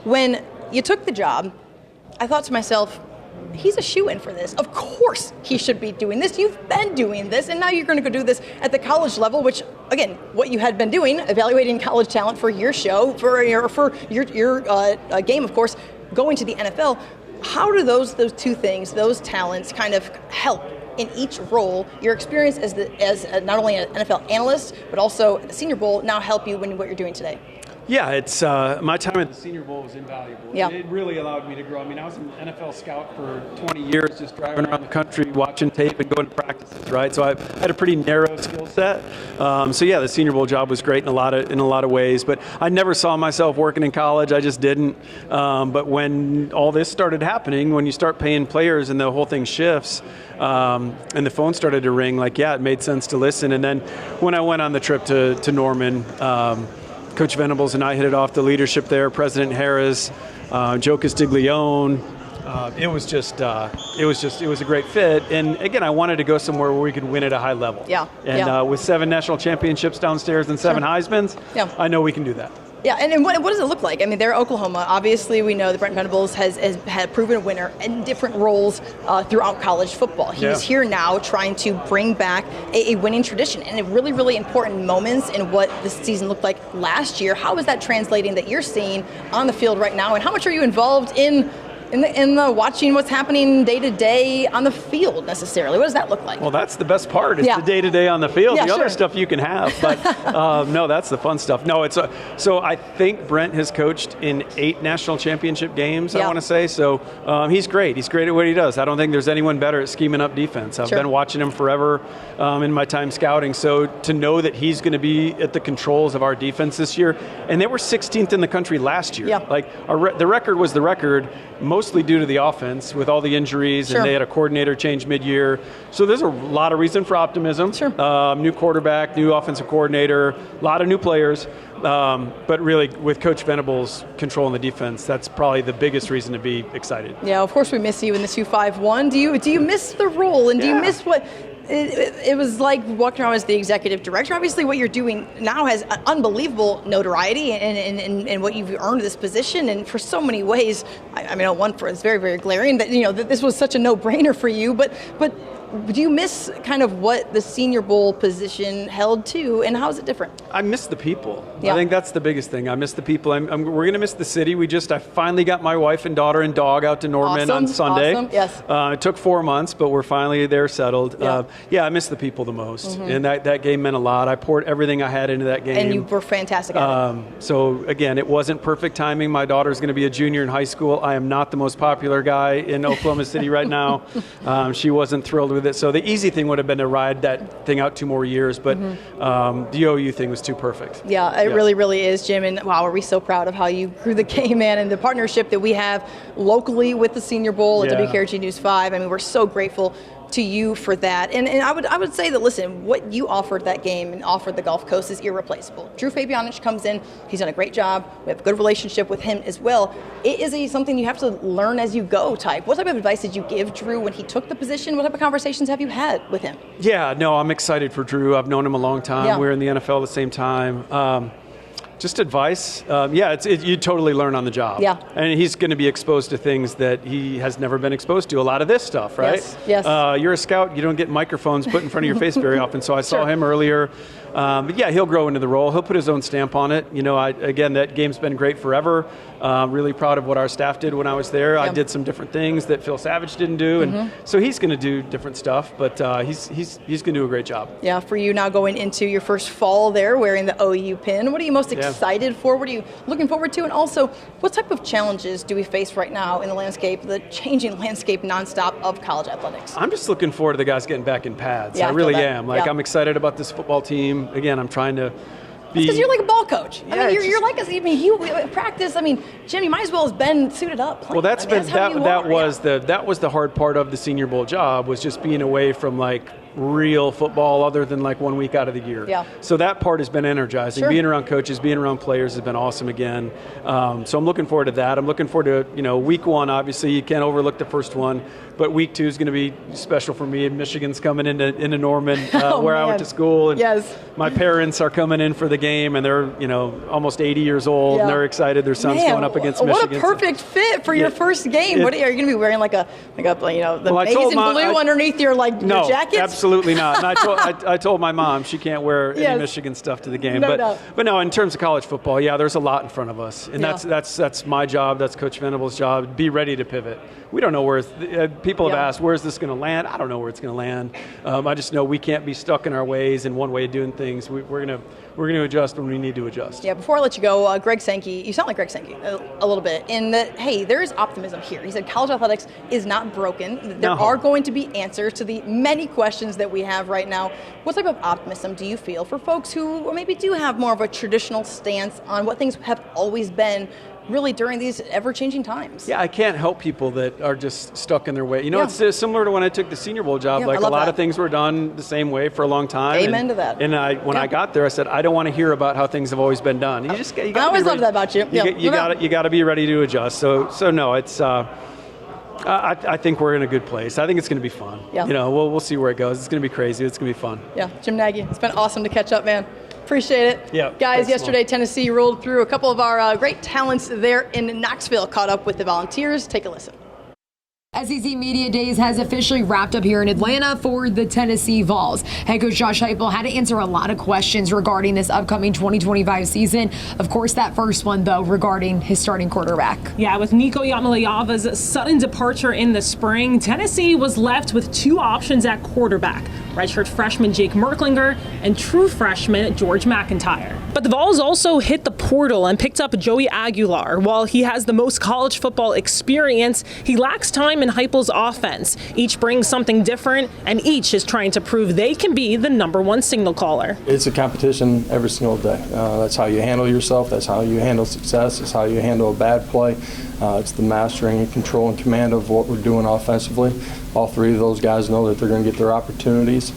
When you took the job, I thought to myself, he's a shoo-in for this. Of course he should be doing this. You've been doing this, and now you're going to go do this at the college level, which, again, what you had been doing, evaluating college talent for your show, for your game, of course, going to the NFL. How do those two things, those talents, kind of help in each role? Your experience as not only an NFL analyst, but also at the Senior Bowl now help you in what you're doing today?
Yeah, it's my time at the Senior Bowl was invaluable.
Yeah.
It really allowed me to grow. I mean, I was an NFL scout for 20 years, just driving around the country, watching tape and going to practices, right? So I had a pretty narrow skill set. So yeah, the Senior Bowl job was great in a lot of ways. But I never saw myself working in college. I just didn't. But when all this started happening, when you start paying players and the whole thing shifts, and the phone started to ring, like, yeah, it made sense to listen. And then when I went on the trip to Norman, Coach Venables and I hit it off, the leadership there, President Harris, Joe Castiglione. It was a great fit. And again, I wanted to go somewhere where we could win at a high level.
Yeah.
And with 7 national championships downstairs and 7 Heismans, I know we can do that.
Yeah, and what does it look like? I mean, they're Oklahoma. Obviously, we know that Brent Venables has had proven a winner in different roles throughout college football. He's here now trying to bring back a winning tradition and really, really important moments in what the season looked like last year. How is that translating that you're seeing on the field right now, and how much are you involved in the watching what's happening day to day on the field necessarily? What does that look like?
Well, that's the best part. It's the day to day on the field.
Yeah,
the other stuff you can have, but no, that's the fun stuff. No, it's so I think Brent has coached in 8 national championship games. I want to say so. He's great. He's great at what he does. I don't think there's anyone better at scheming up defense. I've been watching him forever in my time scouting. So to know that he's going to be at the controls of our defense this year, and they were 16th in the country last year. Like the record was the record. Mostly due to the offense with all the injuries, and they had a coordinator change mid-year. So there's a lot of reason for optimism. New quarterback, new offensive coordinator, a lot of new players. But really, with Coach Venables controlling the defense, that's probably the biggest reason to be excited.
Yeah, of course we miss you in the 251. Do you miss the role, and do you miss what it was like walking around as the executive director? Obviously, what you're doing now has unbelievable notoriety and what you've earned this position. And for so many ways, I mean, one for it's very, very glaring that that this was such a no-brainer for you. But do you miss kind of what the Senior Bowl position held to, and how is it different?
I miss the people. I think that's the biggest thing. I miss the people. We're going to miss the city. I finally got my wife and daughter and dog out to Norman on Sunday.
Awesome. Yes.
It took 4 months, but we're finally there settled. I miss the people the most, and that game meant a lot. I poured everything I had into that game.
And you were fantastic at it.
So again, it wasn't perfect timing. My daughter's going to be a junior in high school. I am not the most popular guy in Oklahoma City right now. She wasn't thrilled with it. So the easy thing would have been to ride that thing out 2 more years, but the OU thing was too perfect.
Yeah, it really, really is, Jim. And wow, are we so proud of how you grew the game, man, and the partnership that we have locally with the Senior Bowl at WKRG News 5. I mean, we're so grateful to you for that. And I would say that, listen, what you offered that game and offered the Gulf Coast is irreplaceable. Drew Fabianich comes in. He's done a great job. We have a good relationship with him as well. It is something you have to learn as you go type. What type of advice did you give Drew when he took the position? What type of conversations have you had with him? Yeah, no, I'm excited for Drew. I've known him a long time. Yeah. We're in the NFL at the same time. Just advice. You totally learn on the job. Yeah. And he's going to be exposed to things that he has never been exposed to. A lot of this stuff, right? Yes.
You're a scout. You don't get microphones put in front of your face very often. So I saw him earlier. But yeah, he'll grow into the role. He'll put his own stamp on it. You know, again, that game's been great forever. Really proud of what our staff did when I was there. Yep. I did some different things that Phil Savage didn't do, and so he's going to do different stuff. But he's going to do a great job. Yeah, for you now going into your first fall there, wearing the OU pin. What are you most excited for? What are you looking forward to? And also, what type of challenges do we face right now in the landscape, the changing landscape nonstop of college athletics? I'm just looking forward to the guys getting back in pads. Yeah, I really am. I'm excited about this football team. Again, I'm trying to be... Because you're like a ball coach. Yeah, you're like us. I mean, you practice. I mean, Jim, you might as well have been suited up playing. Well, that was the hard part of the Senior Bowl job, was just being away from real football other than 1 week out of the year. Yeah. So that part has been energizing. Sure. Being around coaches, being around players has been awesome again. So I'm looking forward to that. I'm looking forward to, week one, obviously you can't overlook the first one, but week two is going to be special for me. Michigan's coming into Norman, where I went to school. And my parents are coming in for the game, and they're, almost 80 years old, and they're excited. Their son's going up against Michigan. What a perfect fit for your first game. What are you going to be wearing, the maize and blue underneath your jacket? absolutely not. And I told my mom she can't wear any Michigan stuff to the game. But no, in terms of college football, there's a lot in front of us, and that's my job. That's Coach Venable's job. Be ready to pivot. We don't know where people have asked, where's this going to land? I don't know where it's going to land. I just know we can't be stuck in our ways and one way of doing things. We're going to adjust when we need to adjust.
Yeah, before I let you go, Greg Sankey, you sound like Greg Sankey a little bit in that, hey, there is optimism here. He said college athletics is not broken. There are going to be answers to the many questions that we have right now. What type of optimism do you feel for folks who maybe do have more of a traditional stance on what things have always been really during these ever-changing times?
Yeah, I can't help people that are just stuck in their way. It's similar to when I took the Senior Bowl job. Like a lot of things were done the same way for a long time.
Amen to that.
And when I got there, I said, I don't want to hear about how things have always been done. You got.
I always loved that about you.
You got to be ready to adjust. So no, it's. I think we're in a good place. I think it's going to be fun.
Yeah.
We'll see where it goes. It's going to be crazy. It's going to be fun.
Yeah, Jim Nagy, it's been awesome to catch up, man. Appreciate it.
Yeah.
Guys, yesterday Tennessee rolled through a couple of our great talents there in Knoxville, caught up with the Volunteers. Take a listen.
SEC Media Days has officially wrapped up here in Atlanta for the Tennessee Vols. Head coach Josh Heupel had to answer a lot of questions regarding this upcoming 2025 season. Of course, that first one, though, regarding his starting quarterback.
Yeah, with Nico Yamalayava's sudden departure in the spring, Tennessee was left with two options at quarterback. Redshirt freshman Jake Merklinger and true freshman George McIntyre. But the Vols also hit the portal and picked up Joey Aguilar. While he has the most college football experience, he lacks time in Heupel's offense. Each brings something different, and each is trying to prove they can be the #1 signal caller.
It's a competition every single day. That's how you handle yourself. That's how you handle success. It's how you handle a bad play. It's the mastering and control and command of what we're doing offensively. All three of those guys know that they're going to get their opportunities.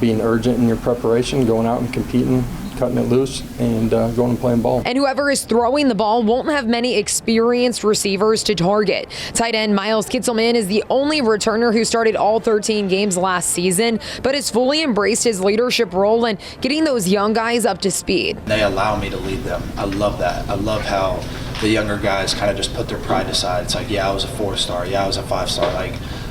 Being urgent in your preparation, going out and competing, cutting it loose, and going and playing ball.
And whoever is throwing the ball won't have many experienced receivers to target. Tight end Miles Kitzelman is the only returner who started all 13 games last season, but has fully embraced his leadership role and getting those young guys up to speed.
They allow me to lead them. I love that. I love how the younger guys kind of just put their pride aside. It's like, I was a 4-star. I was a 5-star.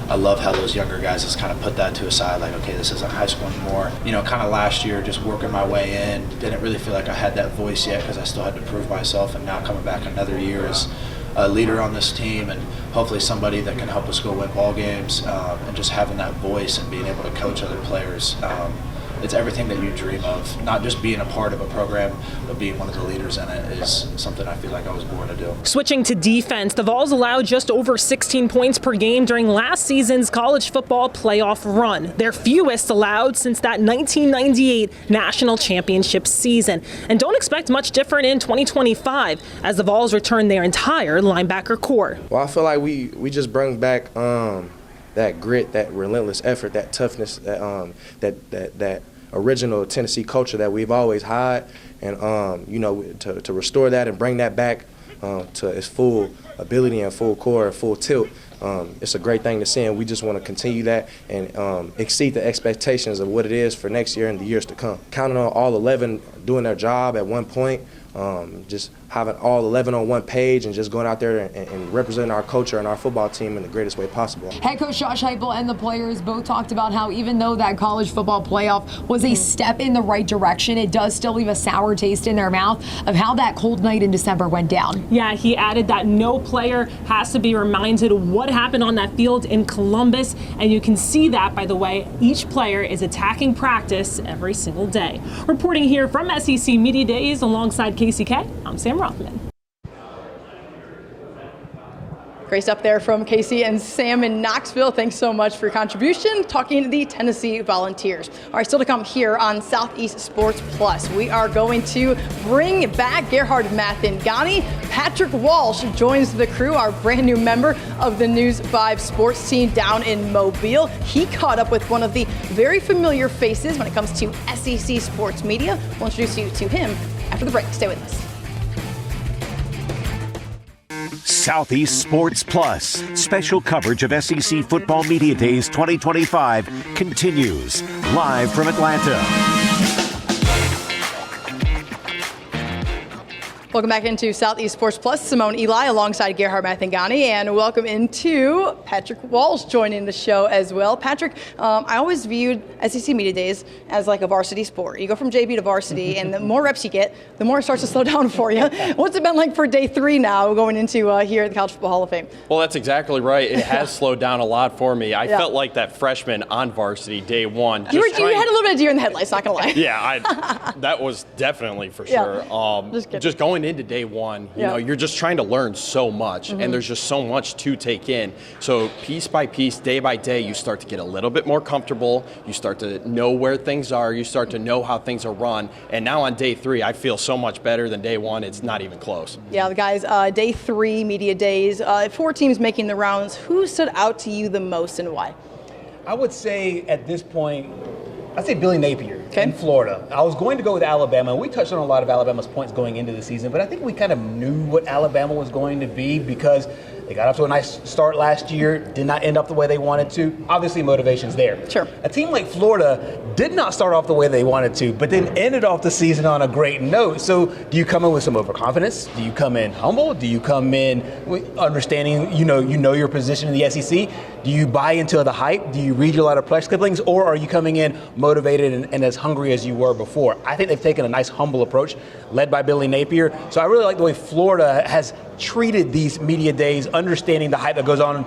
I love how those younger guys just kind of put that to a side, okay, this isn't high school anymore. Kind of last year, just working my way in, didn't really feel like I had that voice yet because I still had to prove myself, and now coming back another year as a leader on this team and hopefully somebody that can help us go win ball games, and just having that voice and being able to coach other players. It's everything that you dream of. Not just being a part of a program, but being one of the leaders in it is something I feel like I was born to do.
Switching to defense, the Vols allowed just over 16 points per game during last season's college football playoff run, their fewest allowed since that 1998 national championship season. And don't expect much different in 2025 as the Vols return their entire linebacker core.
Well, I feel like we just bring back that grit, that relentless effort, that toughness, that original Tennessee culture that we've always had, and to restore that and bring that back to its full ability and full core and full tilt. It's a great thing to see, and we just want to continue that and exceed the expectations of what it is for next year and the years to come. Counting on all 11 doing their job at one point, just having all 11 on one page and just going out there and representing our culture and our football team in the greatest way possible.
Head coach Josh Heupel and the players both talked about how even though that college football playoff was a step in the right direction, it does still leave a sour taste in their mouth of how that cold night in December went down.
Yeah, he added that no player has to be reminded what happened on that field in Columbus, and you can see that by the way each player is attacking practice every single day. Reporting here from SEC Media Days alongside KCK, I'm Sam Rothman.
Great stuff there from Casey and Sam in Knoxville. Thanks so much for your contribution. Talking to the Tennessee Volunteers. All right, still to come here on Southeast Sports Plus. We are going to bring back Gerhard Mathangani. Patrick Walsh joins the crew, our brand new member of the News 5 sports team down in Mobile. He caught up with one of the very familiar faces when it comes to SEC sports media. We'll introduce you to him after the break. Stay with us.
Southeast Sports Plus, special coverage of SEC Football Media Days 2025 continues live from Atlanta.
Welcome back into Southeast Sports Plus. Simone Eli alongside Gerhard Mathangani, and welcome into Patrick Walsh joining the show as well. Patrick, I always viewed SEC Media Days as like a varsity sport. You go from JV to varsity, and the more reps you get, the more it starts to slow down for you. What's it been like for day 3 now, going into here at the College Football Hall of Fame?
Well, that's exactly right. It has slowed down a lot for me. I felt like that freshman on varsity day 1.
You had a little bit of deer in the headlights, not gonna lie.
Yeah, that was definitely for sure. Just going into day 1, you know, you're just trying to learn so much, and there's just so much to take in. So piece by piece, day by day, you start to get a little bit more comfortable. You start to know where things are. You start to know how things are run. And now on day 3, I feel so much better than day 1. It's not even close.
Yeah, the guys, day 3 media days, 4 teams making the rounds. Who stood out to you the most and why?
I would say at this point, I'd say Billy Napier in Florida. I was going to go with Alabama. We touched on a lot of Alabama's points going into the season, but I think we kind of knew what Alabama was going to be because they got off to a nice start last year, did not end up the way they wanted to. Obviously, motivation's there.
Sure.
A team like Florida did not start off the way they wanted to, but then ended off the season on a great note. So do you come in with some overconfidence? Do you come in humble? Do you come in with understanding, you know your position in the SEC? Do you buy into the hype? Do you read your lot of press clippings? Or are you coming in motivated and as hungry as you were before? I think they've taken a nice humble approach, led by Billy Napier. So I really like the way Florida has treated these media days, understanding the hype that goes on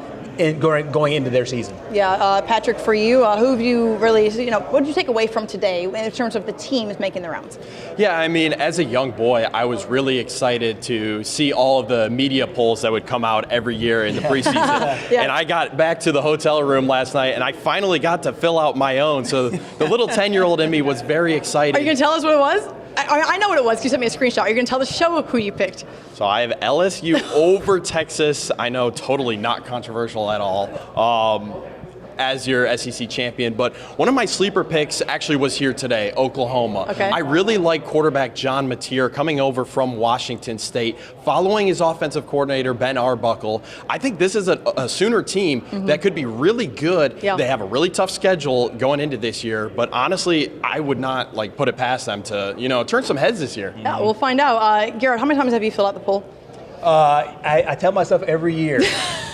going into their season.
Yeah, Patrick, for you, who have you really, what did you take away from today in terms of the teams making the rounds?
Yeah, I mean, as a young boy, I was really excited to see all of the media polls that would come out every year in the preseason. And I got back to the hotel room last night, and I finally got to fill out my own. So the little 10-year-old in me was very excited.
Are you going to tell us what it was? I know what it was. You sent me a screenshot. Are you going to tell the show who you picked?
So I have LSU over Texas. I know, totally not controversial at all. As your SEC champion, but one of my sleeper picks actually was here today, Oklahoma.
Okay.
I really like quarterback John Mateer coming over from Washington State, following his offensive coordinator, Ben Arbuckle. I think this is a Sooner team that could be really good.
Yeah.
They have a really tough schedule going into this year, but honestly, I would not put it past them to, turn some heads this year.
Yeah, we'll find out. Gerhard, how many times have you filled out the poll?
I tell myself every year,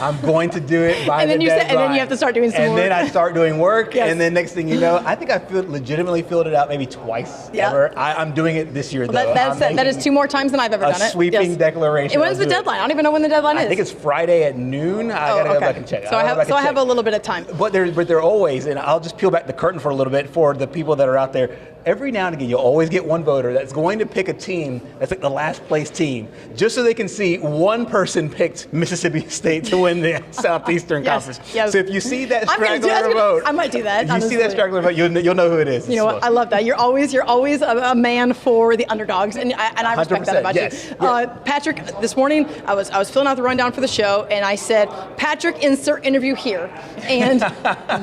I'm going to do it by the deadline.
And then you have to start doing some
and
work.
then I start doing work,
Yes.
and then next thing you know, I think I legitimately filled it out maybe twice ever. I'm doing it this year, though.
That is 2 more times than I've ever done it.
A sweeping declaration.
And when's the deadline? I don't even know when the deadline is.
I think it's Friday at noon. I got to go back and check.
So I have a little bit of time.
But they're always, and I'll just peel back the curtain for a little bit for the people that are out there. Every now and again, you'll always get one voter that's going to pick a team that's like the last place team, just so they can see one person picked Mississippi State to win the Southeastern Conference.
Yes.
So if you see that straggler vote,
I might do that.
If you see that straggler vote, you'll know who it is.
You know what? I love that. You're always a man for the underdogs, and I respect that about you. Patrick, this morning I was filling out the rundown for the show, and I said, Patrick, insert interview here, and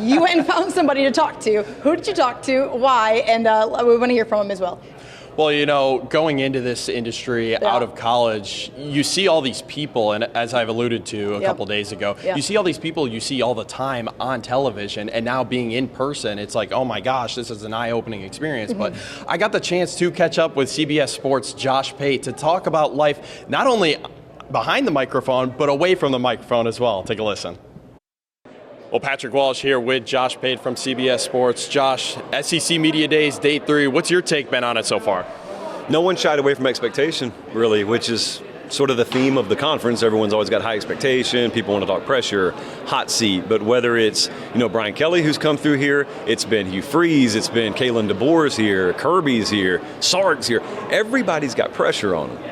you went and found somebody to talk to. Who did you talk to? Why? And we want to hear from him as well.
Well, going into this industry out of college, you see all these people, and as I've alluded to a couple days ago, you see all these people you see all the time on television, and now being in person, it's like, oh my gosh, this is an eye-opening experience. But I got the chance to catch up with CBS Sports' Josh Pate to talk about life, not only behind the microphone, but away from the microphone as well. Take a listen. Well, Patrick Walsh here with Josh Pate from CBS Sports. Josh, SEC Media Days, Day 3. What's your take been on it so far?
No one shied away from expectation, really, which is sort of the theme of the conference. Everyone's always got high expectation. People want to talk pressure, hot seat. But whether it's, Brian Kelly, who's come through here, it's been Hugh Freeze, it's been Kalen DeBoer's here, Kirby's here, Sark's here. Everybody's got pressure on them.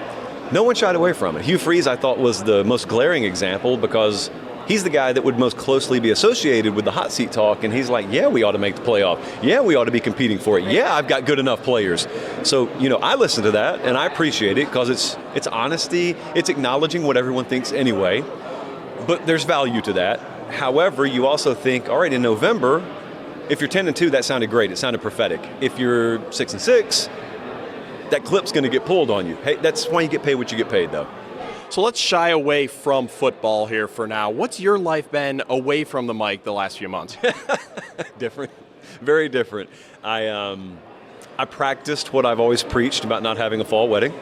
No one shied away from it. Hugh Freeze, I thought, was the most glaring example because he's the guy that would most closely be associated with the hot seat talk, and he's like, yeah, we ought to make the playoff. Yeah, we ought to be competing for it. Yeah, I've got good enough players. So, I listen to that, and I appreciate it because it's honesty. It's acknowledging what everyone thinks anyway, but there's value to that. However, you also think, all right, in November, if you're 10-2, that sounded great. It sounded prophetic. If you're 6-6, that clip's going to get pulled on you. Hey, that's why you get paid what you get paid, though.
So let's shy away from football here for now. What's your life been away from the mic the last few months?
Different, very different. I practiced what I've always preached about not having a fall wedding,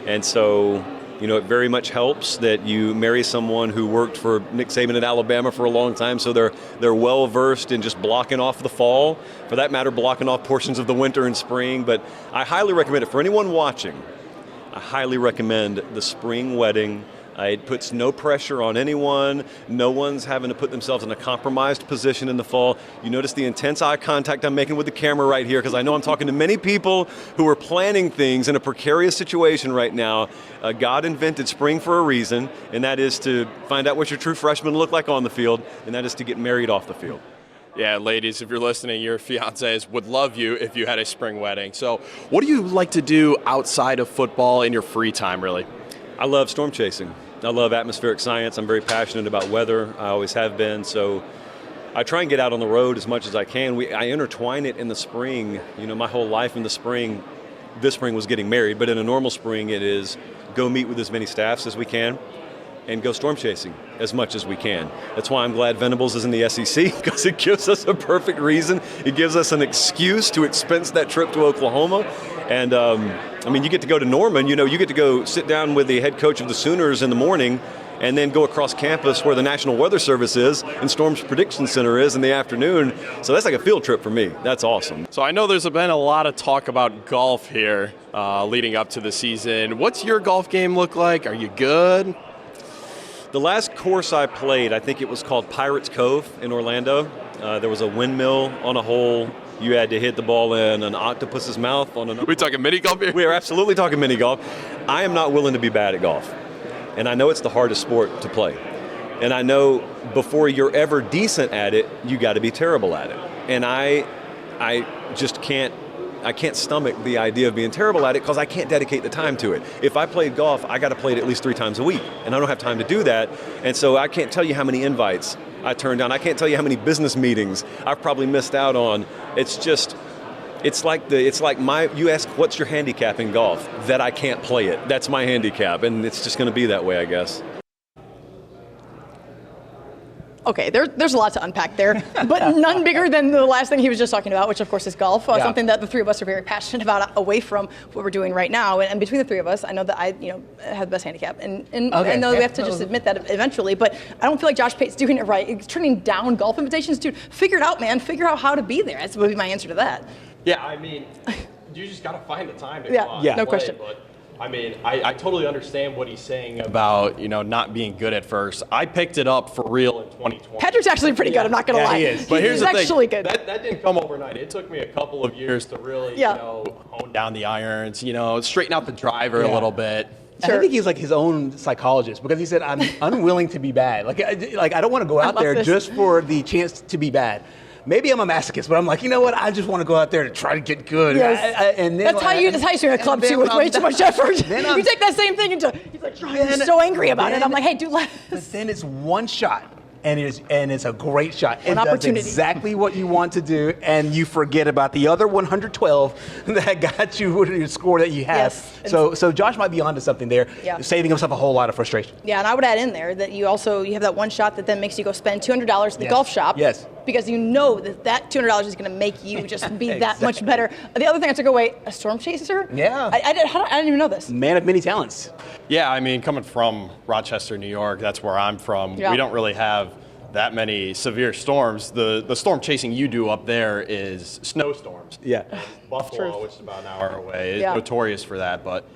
And so, it very much helps that you marry someone who worked for Nick Saban at Alabama for a long time, so they're well versed in just blocking off the fall, for that matter, blocking off portions of the winter and spring. But I highly recommend it for anyone watching. I highly recommend the spring wedding. It puts no pressure on anyone. No one's having to put themselves in a compromised position in the fall. You notice the intense eye contact I'm making with the camera right here, because I know I'm talking to many people who are planning things in a precarious situation right now. God invented spring for a reason, and that is to find out what your true freshmen look like on the field, and that is to get married off the field.
Yeah, ladies, if you're listening, your fiancés would love you if you had a spring wedding. So what do you like to do outside of football in your free time, really?
I love storm chasing. I love atmospheric science. I'm very passionate about weather. I always have been. So I try and get out on the road as much as I can. I intertwine it in the spring. My whole life in the spring, this spring was getting married, but in a normal spring it is go meet with as many staffs as we can and go storm chasing as much as we can. That's why I'm glad Venables is in the SEC, because it gives us a perfect reason. It gives us an excuse to expense that trip to Oklahoma. And you get to go to Norman, you get to go sit down with the head coach of the Sooners in the morning and then go across campus where the National Weather Service is and Storms Prediction Center is in the afternoon. So that's like a field trip for me. That's awesome.
So I know there's been a lot of talk about golf here leading up to the season. What's your golf game look like? Are you good?
The last course I played, I think it was called Pirates Cove in Orlando. There was a windmill on a hole. You had to hit the ball in an octopus's mouth on
We talking mini golf here?
We are absolutely talking mini golf. I am not willing to be bad at golf. And I know it's the hardest sport to play. And I know before you're ever decent at it, you got to be terrible at it. And I just can't stomach the idea of being terrible at it, because I can't dedicate the time to it. If I played golf, I got to play it at least 3 times a week, and I don't have time to do that. And so I can't tell you how many invites I turned down. I can't tell you how many business meetings I've probably missed out on. It's like you ask, what's your handicap in golf? That I can't play it. That's my handicap, and it's just going to be that way, I guess.
Okay, there's a lot to unpack there, but none bigger than the last thing he was just talking about, which of course is golf, something that the three of us are very passionate about away from what we're doing right now. And between the three of us, I know that I have the best handicap, and I know we have to just admit that eventually, but I don't feel like Josh Pate's doing it right. He's turning down golf invitations. Dude, figure it out, man. Figure out how to be there. That's would be my answer to that.
Yeah, you just got to find the time to go out and
no
play,
question.
But I totally understand what he's saying about, not being good at first. I picked it up for real in 2020.
Patrick's actually pretty good, I'm not going to lie.
He is. But here's
He's
the
actually
thing.
good.
That didn't come overnight. It took me a couple of years to really, hone down the irons, straighten out the driver a little bit.
Sure. I think he's like his own psychologist, because he said, I'm unwilling to be bad. Like I don't want to go out there just for the chance to be bad. Maybe I'm a masochist, but I'm like, you know what? I just want to go out there to try to get good.
Yes.
And then
that's how you swing a club too, with way too much effort. You take that same thing into. He's like, he's so angry about it. I'm like, hey, do less.
But then it's one shot. And it's a great shot.
An opportunity.
Does exactly what you want to do, and you forget about the other 112 that got you your score that you have.
Yes.
So Josh might be onto something there, saving himself a whole lot of frustration.
Yeah, and I would add in there that you have that one shot that then makes you go spend $200 at the golf shop.
Yes.
Because you know that $200 is going to make you just be that much better. The other thing I took away, a storm chaser?
Yeah.
I didn't even know this.
Man of many talents.
Yeah, coming from Rochester, New York, that's where I'm from. Yeah. We don't really have that many severe storms. The storm chasing you do up there is snowstorms.
Yeah.
Buffalo, which is about an hour away, is notorious for that. But,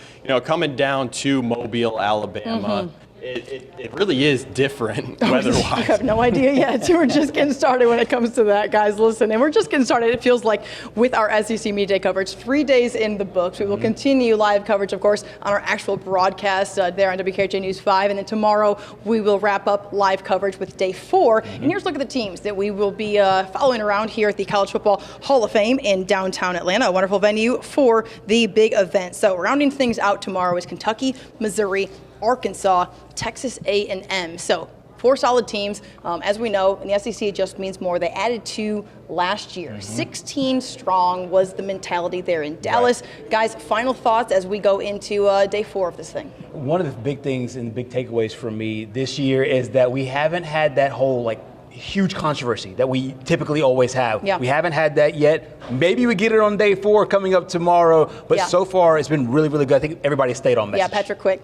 coming down to Mobile, Alabama, it really is different weather-wise.
I have no idea yet. We're just getting started when it comes to that, guys. Listen, and we're just getting started, it feels like, with our SEC Media Day coverage. 3 days in the books. We will continue live coverage, of course, on our actual broadcast there on WKRG News 5. And then tomorrow, we will wrap up live coverage with Day 4. And here's a look at the teams that we will be following around here at the College Football Hall of Fame in downtown Atlanta, a wonderful venue for the big event. So rounding things out tomorrow is Kentucky, Missouri, Arkansas, Texas A&M. So 4 solid teams. As we know, in the SEC, it just means more. They added 2 last year. 16 strong was the mentality there in Dallas. Right. Guys, final thoughts as we go into Day 4 of this thing.
One of the big things and big takeaways for me this year is that we haven't had that whole huge controversy that we typically always have.
Yeah.
We haven't had that yet. Maybe we get it on day 4 coming up tomorrow, but so far it's been really, really good. I think everybody stayed on message.
Yeah, Patrick, quick.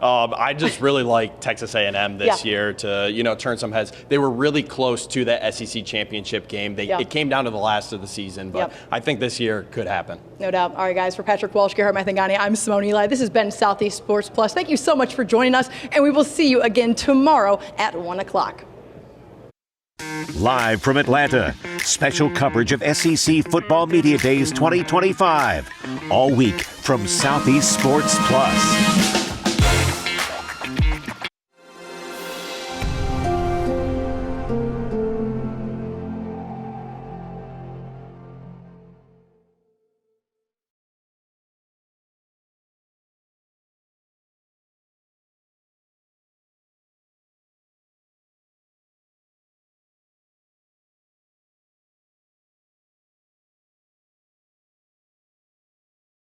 I just really like Texas A&M this year to turn some heads. They were really close to the SEC championship game. It came down to the last of the season, but I think this year could happen.
No doubt. All right, guys, for Patrick Walsh, Gerhard Mathangani, I'm Simone Eli. This has been Southeast Sports Plus. Thank you so much for joining us, and we will see you again tomorrow at 1 o'clock.
Live from Atlanta, special coverage of SEC Football Media Days 2025. All week from Southeast Sports Plus.